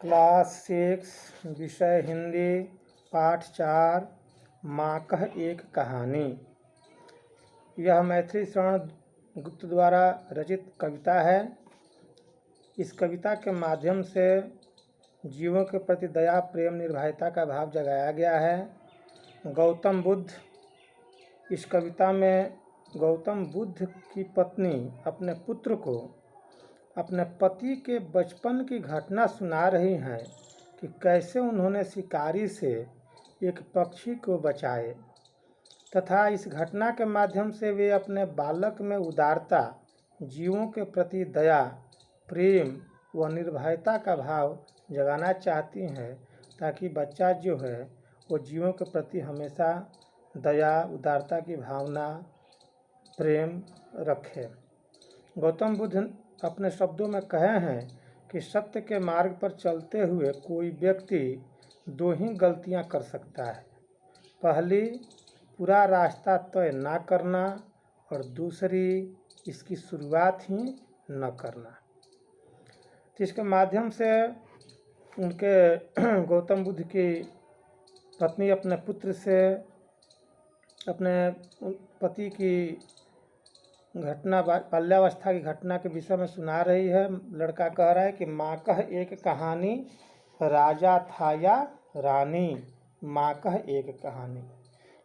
Class 6 विषय हिंदी पाठ 4 माँ कह एक कहानी। यह मैथिली शरण गुप्त द्वारा रचित कविता है। इस कविता के माध्यम से जीवों के प्रति दया, प्रेम, निर्भयता का भाव जगाया गया है। गौतम बुद्ध, इस कविता में गौतम बुद्ध की पत्नी अपने पुत्र को अपने पति के बचपन की घटना सुना रही हैं कि कैसे उन्होंने शिकारी से एक पक्षी को बचाए तथा इस घटना के माध्यम से वे अपने बालक में उदारता, जीवों के प्रति दया, प्रेम व निर्भयता का भाव जगाना चाहती हैं ताकि बच्चा जो है वो जीवों के प्रति हमेशा दया, उदारता की भावना, प्रेम रखे। गौतम बुद्ध अपने शब्दों में कहे हैं कि सत्य के मार्ग पर चलते हुए कोई व्यक्ति दो ही गलतियां कर सकता है। पहली, पूरा रास्ता तय ना करना और दूसरी, इसकी शुरुआत ही न करना। तो इसके माध्यम से उनके गौतम बुद्ध की पत्नी अपने पुत्र से अपने पति की घटना, बाल्यावस्था की घटना के विषय में सुना रही है। लड़का कह रहा है कि माँ कह एक कहानी, राजा था या रानी, माँ कह एक कहानी।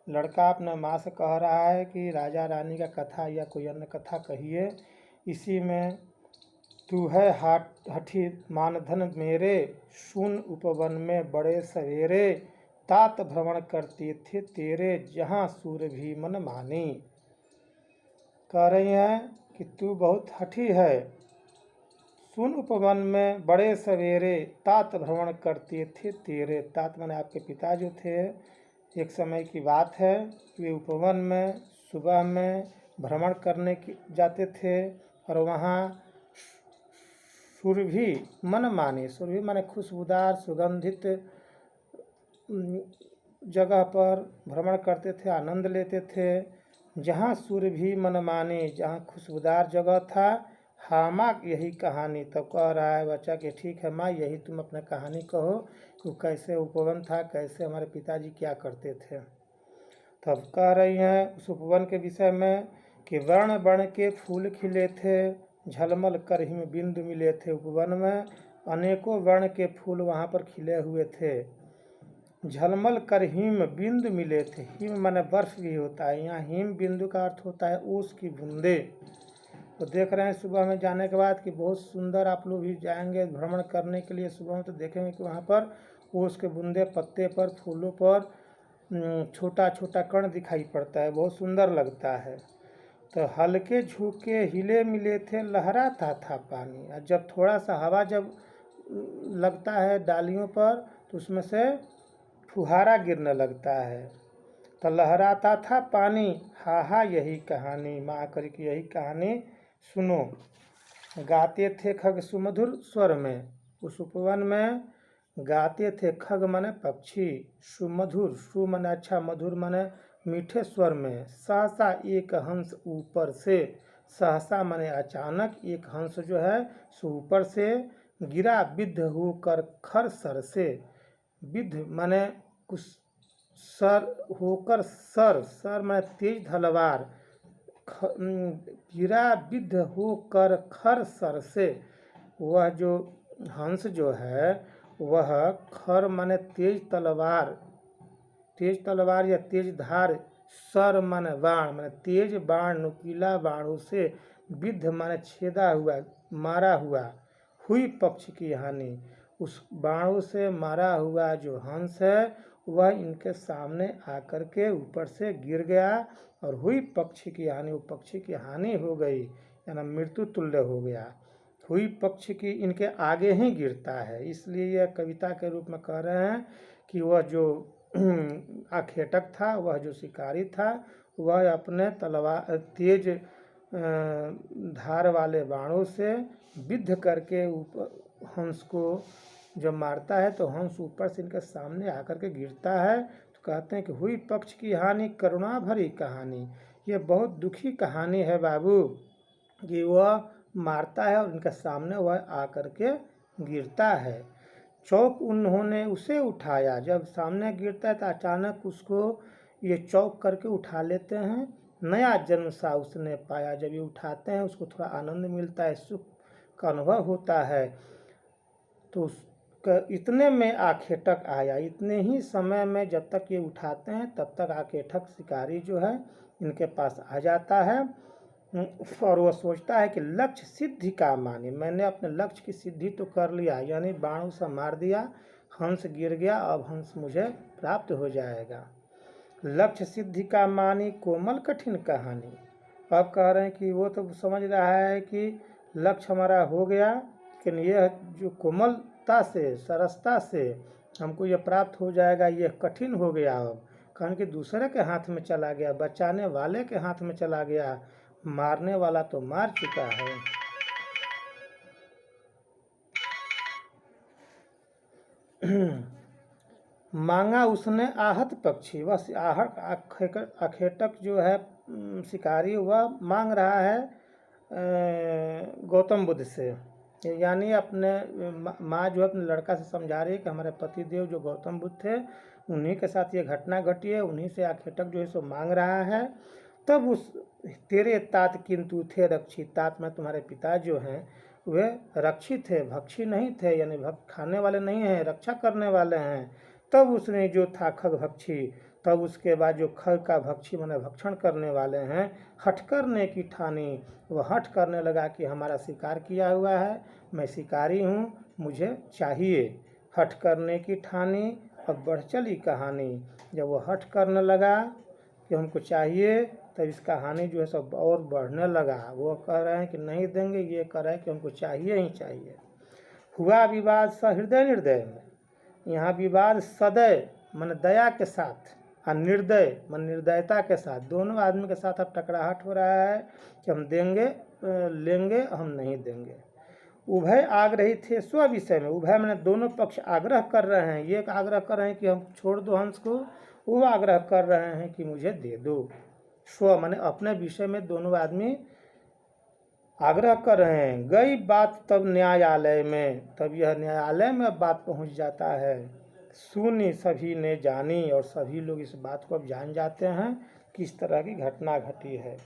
लड़का अपने माँ से कह रहा है कि राजा रानी का कथा या कोई अन्य कथा कहिए। इसी में तू है हठी मानधन मेरे, सुन उपवन में बड़े सवेरे, तात भ्रमण करते थे तेरे, जहाँ सूर भी मन मानी। कह रही हैं कि तू बहुत हठी है, सुन उपवन में बड़े सवेरे, तात भ्रमण करते थे तेरे। तात माने आपके पिता जो थे। एक समय की बात है, वे उपवन में सुबह में भ्रमण करने की जाते थे और वहाँ सुरभि मन माने, सुरभि माने खुशबूदार सुगंधित जगह पर भ्रमण करते थे, आनंद लेते थे। जहाँ सुरभि मन माने, जहाँ खुशबूदार जगह था, हाँ माँ यही कहानी। तब कह रहा है बच्चा कि ठीक है माँ, यही तुम अपने कहानी कहो कि कैसे उपवन था, कैसे हमारे पिताजी क्या करते थे। तब कह रही हैं उस उपवन के विषय में कि वर्ण वर्ण के फूल खिले थे, झलमल कर हिम बिंदु मिले थे। उपवन में अनेकों वर्ण के फूल वहाँ पर खिले हुए थे। झलमल कर हिम बिंदु मिले थे। हिम माने बर्फ भी होता है, यहाँ हिम बिंदु का अर्थ होता है ओस की बूंदे। तो देख रहे हैं सुबह में जाने के बाद कि बहुत सुंदर, आप लोग भी जाएंगे भ्रमण करने के लिए सुबह में तो देखेंगे कि वहाँ पर ओस के बूंदे पत्ते पर, फूलों पर छोटा छोटा कण दिखाई पड़ता है, बहुत सुंदर लगता है। तो हल्के झोंके हिले मिले थे, लहराता था पानी। और जब थोड़ा सा हवा जब लगता है डालियों पर तो उसमें से फुहारा गिरने लगता है। तो लहराता था पानी, हा हा यही कहानी, माँ करी की यही कहानी सुनो। गाते थे खग सुमधुर स्वर में, उस उपवन में गाते थे खग माने पक्षी, सुमधुर, सु माने अच्छा, मधुर माने मीठे स्वर में। सहसा एक हंस ऊपर से, सहसा माने अचानक, एक हंस जो है सो ऊपर से गिरा, विद्ध होकर खर सर से। विद्ध माने कुछ सर होकर, सर, सर माने तेज तलवार, गिरा विद्ध होकर खर सर से। वह जो हंस जो है वह खर माने तेज तलवार, तेज तलवार या तेज धार, सर माने बाण, माने तेज बाण, नुकीला बाणों से, विद्ध माने छेदा हुआ, मारा हुआ, हुई पक्षी की हानि। उस बाणों से मारा हुआ जो हंस है वह इनके सामने आकर के ऊपर से गिर गया और हुई पक्षी की हानि, वो पक्षी की हानि हो गई, यानी मृत्यु तुल्य हो गया। हुई पक्षी की इनके आगे ही गिरता है। इसलिए यह कविता के रूप में कह रहे हैं कि वह जो आखेटक था, वह जो शिकारी था, वह अपने तलवार तेज धार वाले बाणों से विद्ध करके ऊपर हंस को जब मारता है तो हंस ऊपर से इनके सामने आकर के गिरता है। तो कहते हैं कि हुई पक्ष की हानि, करुणा भरी कहानी। ये बहुत दुखी कहानी है बाबू, कि वह मारता है और इनके सामने वह आकर के गिरता है। चौक उन्होंने उसे उठाया। जब सामने गिरता है तो अचानक उसको ये चौक करके उठा लेते हैं। नया जन्म सा उसने पाया। जब ये उठाते हैं उसको थोड़ा आनंद मिलता है, सुख का अनुभव होता है। तो इतने में आखेटक आया। इतने ही समय में जब तक ये उठाते हैं तब तक आखेटक शिकारी जो है इनके पास आ जाता है और वो सोचता है कि लक्ष्य सिद्धि का मानी, मैंने अपने लक्ष्य की सिद्धि तो कर लिया, यानी बाणों से मार दिया, हंस गिर गया, अब हंस मुझे प्राप्त हो जाएगा। लक्ष्य सिद्धि का मानी कोमल कठिन कहानी। अब कह रहे हैं कि वो तो समझ रहा है कि लक्ष्य हमारा हो गया, लेकिन यह जो कोमलता से सरसता से हमको यह प्राप्त हो जाएगा, यह कठिन हो गया। अब कारण कि दूसरे के हाथ में चला गया, बचाने वाले के हाथ में चला गया, मारने वाला तो मार चुका है। मांगा उसने आहत पक्षी। वह आखेटक जो है शिकारी, वह मांग रहा है गौतम बुद्ध से, यानी अपने माँ जो अपने लड़का से समझा रही है कि हमारे पति देव जो गौतम बुद्ध थे उन्हीं के साथ ये घटना घटी है, उन्हीं से आखेटक जो है सो मांग रहा है। तब उस तेरे तात किंतु थे रक्षित, तात में तुम्हारे पिता जो हैं वे रक्षित थे, भक्षी नहीं थे, यानी खाने वाले नहीं हैं, रक्षा करने वाले हैं। तब उसने जो था खग भक्षी, तब उसके बाद जो खग का भक्षी माने भक्षण करने वाले हैं, हठ करने की ठानी। वह हठ करने लगा कि हमारा शिकार किया हुआ है, मैं शिकारी हूँ, मुझे चाहिए। हठ करने की ठानी। अब बढ़ चली कहानी। जब वो हठ करने लगा कि हमको चाहिए, तब इस कहानी जो है सब और बढ़ने लगा। वो कह रहे हैं कि नहीं देंगे, ये कह रहे हैं कि हमको चाहिए ही चाहिए। हुआ विवाद सहृदय निर्दय में। यहाँ विवाद सदय मन दया के साथ और निर्दय मन निर्दयता के साथ, दोनों आदमी के साथ अब टकराहट हो रहा है कि हम देंगे लेंगे, हम नहीं देंगे। उभय आग्रही थे स्व विषय में। उभय मैंने दोनों पक्ष आग्रह कर रहे हैं। ये आग्रह कर रहे हैं कि हम छोड़ दो हंस को, वो आग्रह कर रहे हैं कि मुझे दे दो। स्व माने अपने विषय में दोनों आदमी आग्रह कर रहे हैं। गई बात तब न्यायालय में, तब यह न्यायालय में बात पहुंच जाता है। सुनी सभी ने जानी, और सभी लोग इस बात को अब जान जाते हैं किस तरह की घटना घटी है।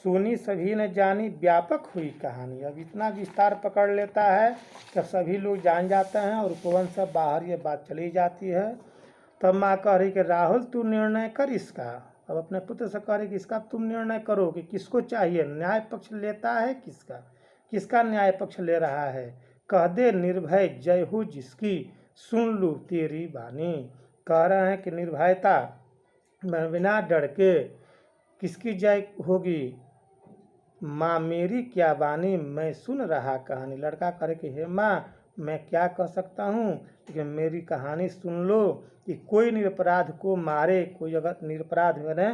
सुनी सभी ने जानी, व्यापक हुई कहानी। अब इतना विस्तार पकड़ लेता है कि सभी लोग जान जाते हैं और उपवन से बाहर ये बात चली जाती है। तब माँ कह रही कि राहुल तू निर्णय कर इसका। अब अपने पुत्र से कह रही कि इसका तुम निर्णय करो कि किसको चाहिए, न्याय पक्ष लेता है किसका, किसका न्याय पक्ष ले रहा है। कह दे निर्भय जय हो जिसकी, सुन लूँ तेरी बानी। कह रहे हैं कि निर्भयता बिना डर के किसकी जय होगी, माँ मेरी क्या बानी, मैं सुन रहा कहानी। लड़का करे कि हे माँ मैं क्या कह सकता हूँ, लेकिन मेरी कहानी सुन लो कि कोई निरपराध को मारे, कोई अगर निरपराध मैंने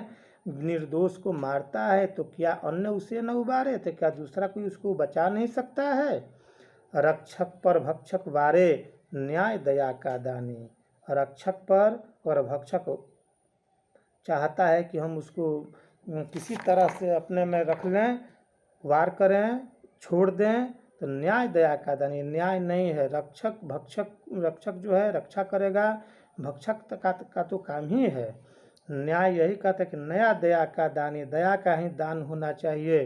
निर्दोष को मारता है तो क्या अन्य उसे न उबारे, तो क्या दूसरा कोई उसको बचा नहीं सकता है। रक्षक पर भक्षक वारे, न्याय दया का दानी। रक्षक पर और भक्षक चाहता है कि हम उसको किसी तरह से अपने में रख लें, वार करें, छोड़ दें, तो न्याय दया का दानी। न्याय नहीं है। रक्षक भक्षक, रक्षक जो है रक्षा करेगा, भक्षक का तो काम ही है। न्याय यही कहता है कि नया दया का दानी, दया का ही दान होना चाहिए।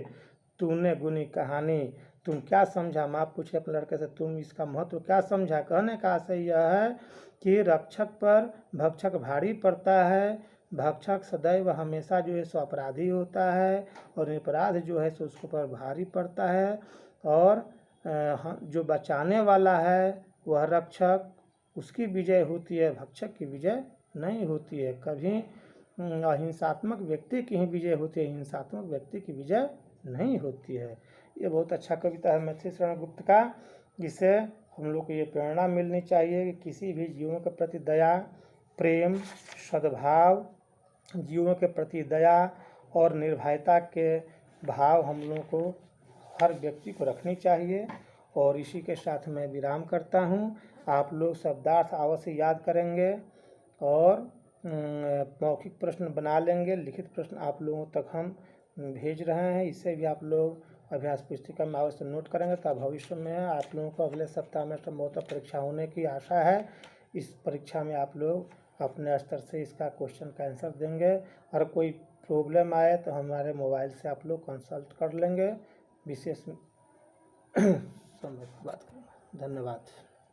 तूने गुनी कहानी, तुम क्या समझा, माँ पूछे अपने लड़के से, तुम इसका महत्व क्या समझा। कहने का आशय यह है कि रक्षक पर भक्षक भारी पड़ता है। भक्षक सदैव हमेशा जो है सो अपराधी होता है, और अपराध जो है सो उसके ऊपर भारी पड़ता है। और जो बचाने वाला है वह रक्षक, उसकी विजय होती है, भक्षक की विजय नहीं होती है। कभी अहिंसात्मक व्यक्ति की ही विजय होती है, हिंसात्मक व्यक्ति की विजय नहीं होती है। ये बहुत अच्छा कविता है मैथिली शरण गुप्त का, जिससे हम लोग को ये प्रेरणा मिलनी चाहिए कि किसी भी जीवों के प्रति दया, प्रेम, सद्भाव, जीवों के प्रति दया और निर्भयता के भाव हम लोगों को हर व्यक्ति को रखनी चाहिए। और इसी के साथ मैं विराम करता हूँ। आप लोग शब्दार्थ अवश्य याद करेंगे और मौखिक प्रश्न बना लेंगे। लिखित प्रश्न आप लोगों तक हम भेज रहे हैं, इससे भी आप लोग अभ्यास पुस्तिका में अवश्य नोट करेंगे तो भविष्य में आप लोगों को अगले सप्ताह में संभवतः परीक्षा होने की आशा है। इस परीक्षा में आप लोग अपने स्तर से इसका क्वेश्चन का आंसर देंगे। और कोई प्रॉब्लम आए तो हमारे मोबाइल से आप लोग कंसल्ट कर लेंगे, विशेष समय बात करेंगे। धन्यवाद।